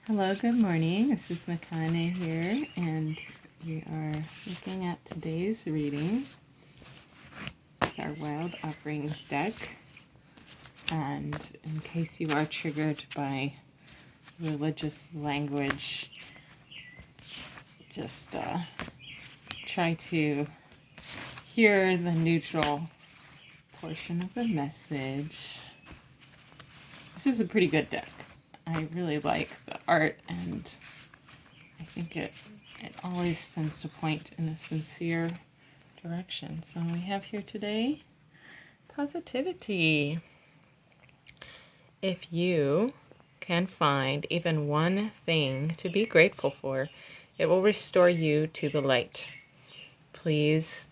Hello, good morning. This is Makané here, and we are looking at today's reading with our Wild Offerings deck. And in case you are triggered by religious language, just try to hear the neutral portion of the message. This is a pretty good deck. I really like the art, and I think it always tends to point in a sincere direction. So we have here today positivity. If you can find even one thing to be grateful for, it will restore you to the light. Please,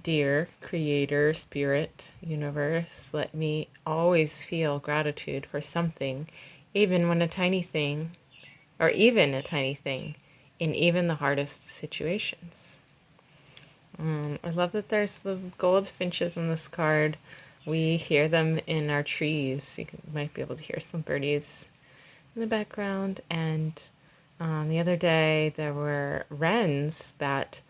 dear Creator, Spirit, Universe, let me always feel gratitude for something, even a tiny thing, in even the hardest situations. I love that there's the goldfinches in this card. We hear them in our trees. You might be able to hear some birdies in the background. And the other day there were wrens that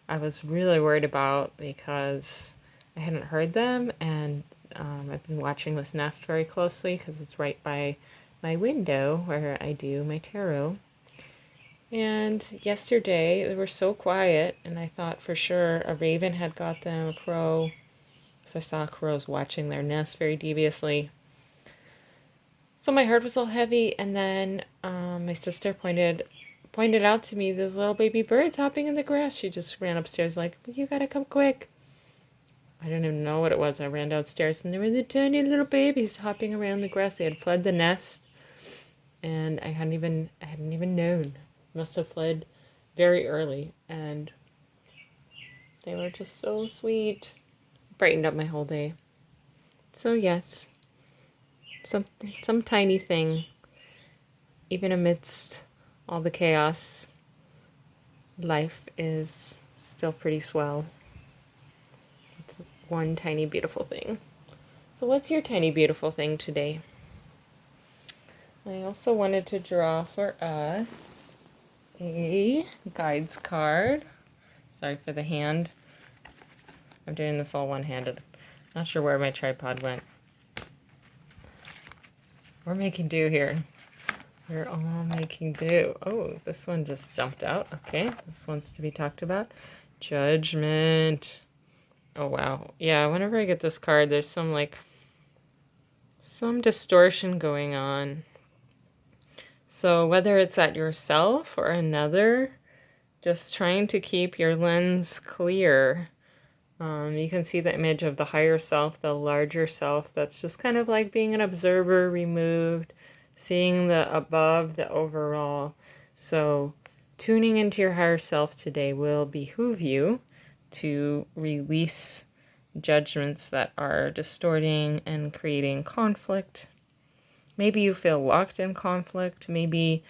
I was really worried about because I hadn't heard them, and I've been watching this nest very closely because it's right by my window where I do my tarot. And yesterday they were so quiet, and I thought for sure a raven had got them, a crow, because I saw crows watching their nest very deviously. So my heart was all heavy, and then my sister pointed out to me these little baby birds hopping in the grass. She just ran upstairs like, you gotta come quick. I didn't even know what it was. I ran downstairs, and there were the tiny little babies hopping around the grass. They had fled the nest, and I hadn't even known. Must have fled very early, and they were just so sweet. Brightened up my whole day. So yes, some tiny thing, even amidst all the chaos, life is still pretty swell. It's one tiny beautiful thing. So what's your tiny beautiful thing today? I also wanted to draw for us a guides card. Sorry for the hand. I'm doing this all one-handed. Not sure where my tripod went. We're making do here. We're all making do. Oh, this one just jumped out. Okay, this one's to be talked about. Judgment. Oh, wow. Yeah, whenever I get this card, there's some distortion going on. So whether it's at yourself or another, just trying to keep your lens clear. You can see the image of the higher self, the larger self. That's just kind of like being an observer removed, seeing the above, the overall. So tuning into your higher self today will behoove you to release judgments that are distorting and creating conflict. Maybe you feel locked in conflict. Maybe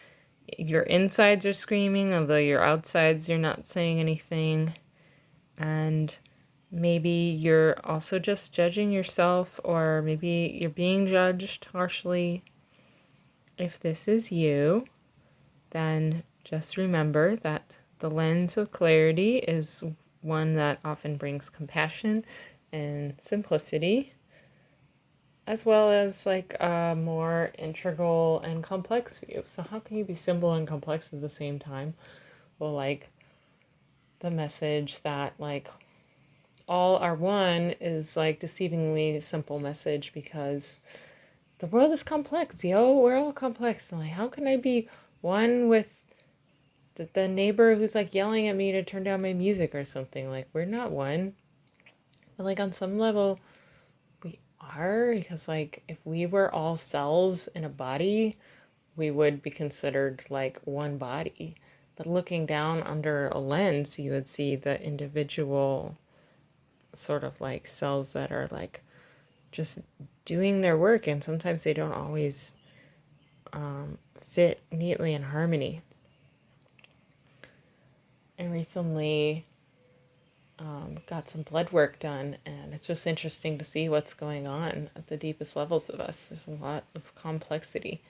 your insides are screaming, although your outsides, you're not saying anything. And maybe you're also just judging yourself, or maybe you're being judged harshly. If this is you, then just remember that the lens of clarity is one that often brings compassion and simplicity, as well as like a more integral and complex view. So how can you be simple and complex at the same time? Well, like the message that like all are one is like deceivingly simple message, because the world is complex, yo. We're all complex. And like, how can I be one with the neighbor who's like yelling at me to turn down my music or something? Like, we're not one. But like on some level, we are, because like if we were all cells in a body, we would be considered like one body. But looking down under a lens, you would see the individual sort of like cells that are like just doing their work, and sometimes they don't always fit neatly in harmony. I recently got some blood work done, and it's just interesting to see what's going on at the deepest levels of us. There's a lot of complexity,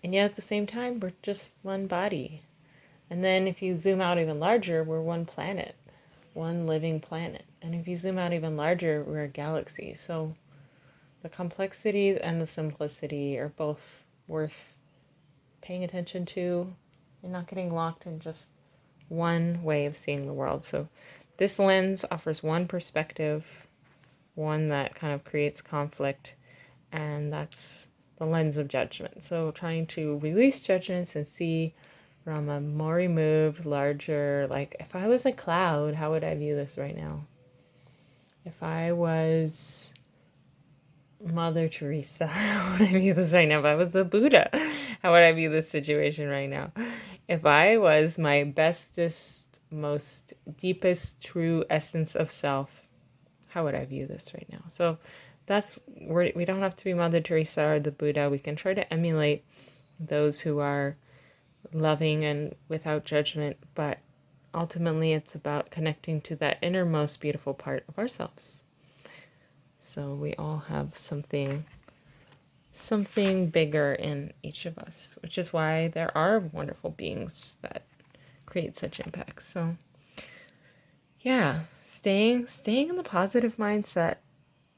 And yet at the same time, we're just one body. And then if you zoom out even larger, we're one planet, one living planet. And if you zoom out even larger, we're a galaxy. So the complexity and the simplicity are both worth paying attention to and not getting locked in just one way of seeing the world. So this lens offers one perspective, one that kind of creates conflict, and that's the lens of judgment. So trying to release judgments and see from a more removed, larger, like if I was a cloud, how would I view this right now? If I was Mother Teresa, how would I view this right now? If I was the Buddha, how would I view this situation right now? If I was my bestest, most deepest, true essence of self, how would I view this right now? So that's where we don't have to be Mother Teresa or the Buddha. We can try to emulate those who are loving and without judgment, but ultimately it's about connecting to that innermost beautiful part of ourselves. So we all have something bigger in each of us, which is why there are wonderful beings that create such impacts. So yeah, staying in the positive mindset.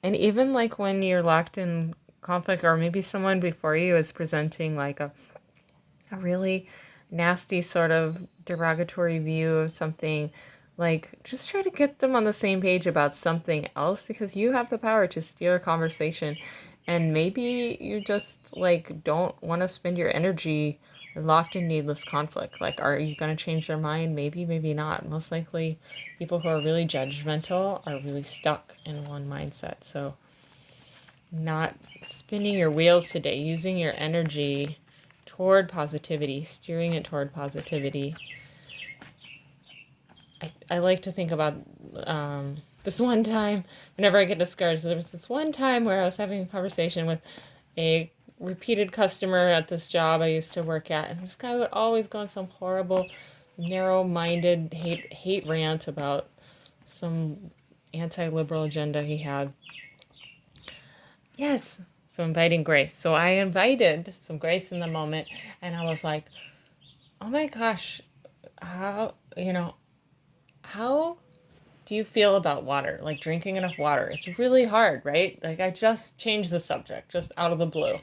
And even like when you're locked in conflict, or maybe someone before you is presenting like a really nasty sort of derogatory view of something, like just try to get them on the same page about something else, because you have the power to steer a conversation. And maybe you just like don't want to spend your energy locked in needless conflict. Like, are you going to change their mind? Maybe, maybe not. Most likely people who are really judgmental are really stuck in one mindset. So not spinning your wheels today, using your energy toward positivity, steering it toward positivity. I like to think about this one time, whenever I get discouraged, there was this one time where I was having a conversation with a repeated customer at this job I used to work at, and this guy would always go on some horrible, narrow-minded hate rant about some anti-liberal agenda he had. Yes, so inviting grace. So I invited some grace in the moment, and I was like, oh my gosh, how do you feel about water? Like drinking enough water. It's really hard, right? Like I just changed the subject just out of the blue.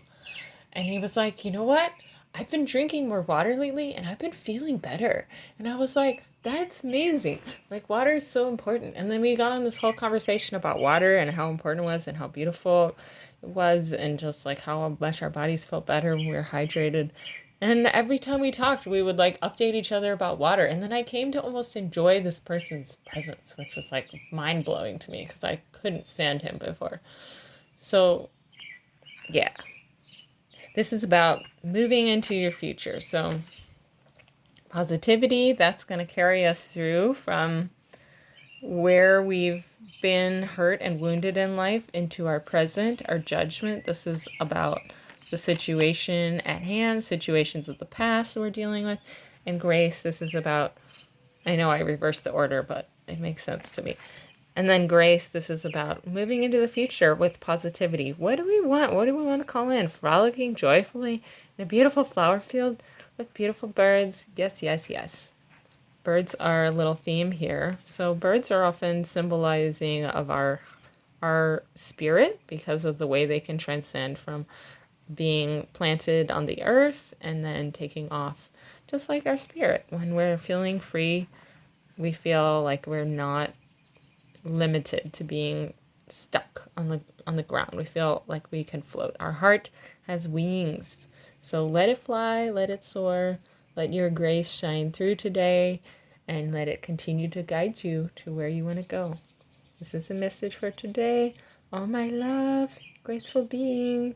And he was like, you know what? I've been drinking more water lately and I've been feeling better. And I was like, that's amazing. Like water is so important. And then we got on this whole conversation about water and how important it was and how beautiful it was, and just like how much our bodies felt better when we were hydrated. And every time we talked, we would like update each other about water. And then I came to almost enjoy this person's presence, which was like mind blowing to me because I couldn't stand him before. So, yeah, this is about moving into your future. So, positivity, that's going to carry us through from where we've been hurt and wounded in life into our present, our judgment. This is about the situation at hand, situations of the past that we're dealing with. And grace, this is about, I know I reversed the order, but it makes sense to me. And then grace, this is about moving into the future with positivity. What do we want? What do we want to call in? Frolicking joyfully in a beautiful flower field with beautiful birds. Yes, yes, yes. Birds are a little theme here. So birds are often symbolizing of our spirit because of the way they can transcend from being planted on the earth and then taking off. Just like our spirit. When we're feeling free, we feel like we're not limited to being stuck on the ground. We feel like we can float. Our heart has wings. So let it fly, let it soar, let your grace shine through today, and let it continue to guide you to where you want to go. This is a message for today. All my love, graceful being.